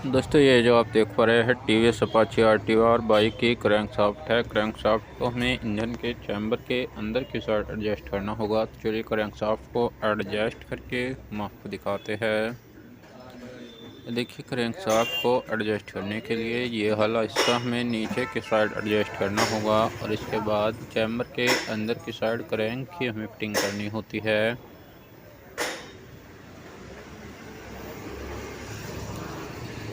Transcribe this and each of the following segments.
दोस्तों ये जो आप देख पा रहे हैं टीवीएस अपाची आरटीआर बाइक की क्रैंकशाफ्ट है। क्रैंकशाफ्ट को हमें इंजन के चैम्बर के अंदर की साइड एडजस्ट करना होगा। तो चलिए क्रैंकशाफ्ट को एडजस्ट करके हम आपको दिखाते हैं। देखिए क्रैंकशाफ्ट को एडजस्ट करने के लिए ये वाला हिस्सा हमें नीचे की साइड एडजस्ट करना होगा और इसके बाद चैम्बर के अंदर की साइड क्रैंक की हमें फिटिंग करनी होती है।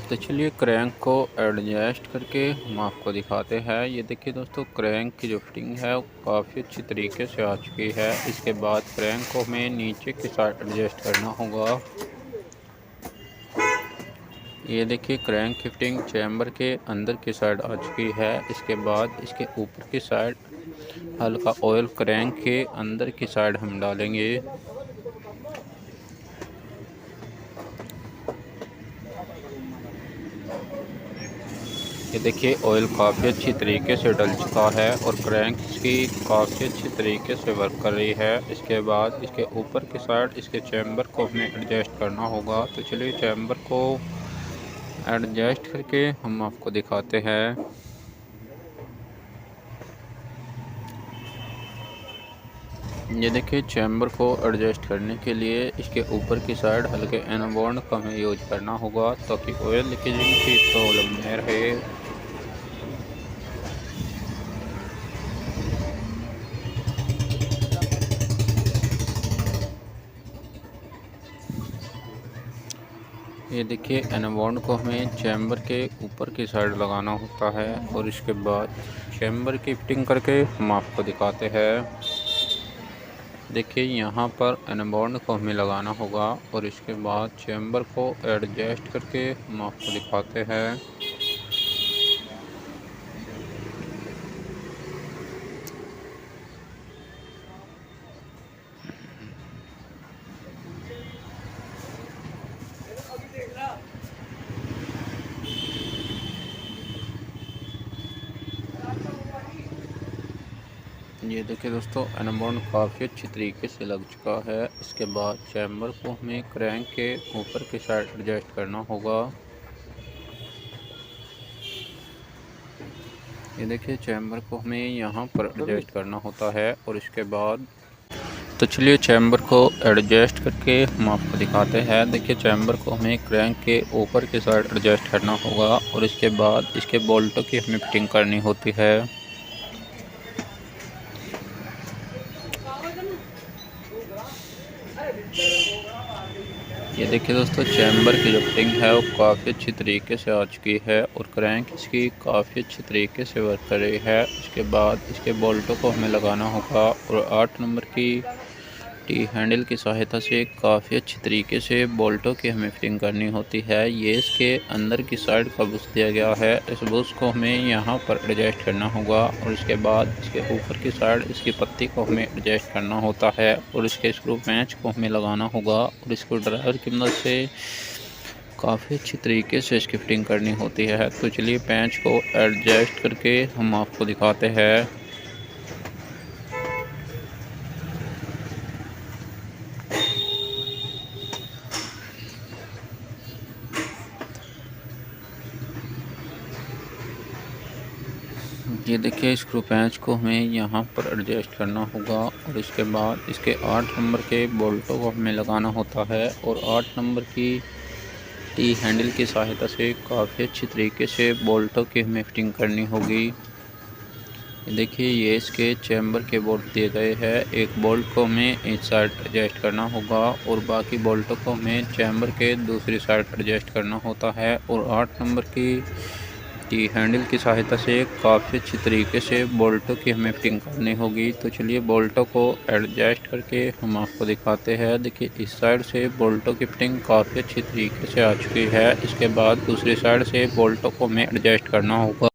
तो चलिए क्रैंक को एडजस्ट करके हम आपको दिखाते हैं। ये देखिए दोस्तों, क्रैंक की जो फिटिंग है वो काफ़ी अच्छी तरीके से आ चुकी है। इसके बाद क्रैंक को हमें नीचे की साइड एडजस्ट करना होगा। ये देखिए क्रैंक की फिटिंग चैम्बर के अंदर की साइड आ चुकी है। इसके बाद इसके ऊपर की साइड हल्का ऑयल क्रैंक के अंदर की साइड हम डालेंगे। ये देखिए ऑयल काफ़ी अच्छी तरीके से डल चुका है और क्रैंक इसकी काफ़ी अच्छी तरीके से वर्क कर रही है। इसके बाद इसके ऊपर की साइड इसके चैम्बर को हमें एडजस्ट करना होगा। तो चलिए चैम्बर को एडजस्ट करके हम आपको दिखाते हैं। ये देखिए चैम्बर को एडजस्ट करने के लिए इसके ऊपर की साइड हल्के एनोबॉन्ड का हमें यूज करना होगा ताकि ऑयल लीकेजिंग की प्रॉब्लम न रहे। ये देखिए एनोबॉन्ड को हमें चैम्बर के ऊपर की साइड लगाना होता है और इसके बाद चैम्बर की फिटिंग करके हम आपको दिखाते हैं। देखिए यहाँ पर एनोबॉन्ड को हमें लगाना होगा और इसके बाद चैम्बर को एडजस्ट करके हम आपको दिखाते हैं। ये देखिए दोस्तों, एनोबॉन्ड काफ़ी अच्छी तरीके से लग चुका है। इसके बाद चैम्बर को हमें क्रैंक के ऊपर की साइड एडजस्ट करना होगा। ये देखिए चैम्बर को हमें यहाँ पर एडजस्ट करना होता है और इसके बाद तो चलिए चैम्बर को एडजस्ट करके हम आपको दिखाते हैं। देखिए चैम्बर को हमें क्रैंक के ऊपर की साइड एडजस्ट करना होगा और इसके बाद इसके बोल्टों की हमें फिटिंग करनी होती है। ये देखिए दोस्तों, चैम्बर की जो फिटिंग है वो काफ़ी अच्छी तरीके से आ चुकी है और क्रैंक इसकी काफ़ी अच्छी तरीके से वर्क कर रही है। इसके बाद इसके बोल्टों को हमें लगाना होगा और 8 नंबर की टी हैंडल की सहायता से काफ़ी अच्छी तरीके से बोल्टों की हमें फिटिंग करनी होती है। ये इसके अंदर की साइड का बुश दिया गया है। इस बुश को हमें यहाँ पर एडजस्ट करना होगा और इसके बाद इसके ऊपर की साइड इसकी पत्ती को हमें एडजस्ट करना होता है और इसके स्क्रू पेंच को हमें लगाना होगा और स्क्रू ड्राइवर की मदद से काफ़ी अच्छी तरीके से इसकी फिटिंग करनी होती है। तो चलिए पेंच को एडजस्ट करके हम आपको दिखाते हैं। ये देखिए स्क्रू पेंच को हमें यहाँ पर एडजस्ट करना होगा और इसके बाद इसके 8 नंबर के बोल्टों को हमें लगाना होता है और 8 नंबर की टी हैंडल की सहायता से काफ़ी अच्छी तरीके से बोल्टों की हमें फिटिंग करनी होगी। देखिए ये इसके चैम्बर के बोल्ट दिए गए हैं। एक बोल्ट को हमें इस साइड एडजस्ट करना होगा और बाकी बोल्टों को हमें चैम्बर के दूसरी साइड एडजस्ट करना होता है और 8 नंबर की हैंडल की सहायता से काफ़ी अच्छी तरीके से बोल्टों की हमें फिटिंग करनी होगी। तो चलिए बोल्टों को एडजस्ट करके हम आपको दिखाते हैं। देखिए इस साइड से बोल्टों की फिटिंग काफ़ी अच्छी तरीके से आ चुकी है। इसके बाद दूसरी साइड से बोल्टों को हमें एडजस्ट करना होगा।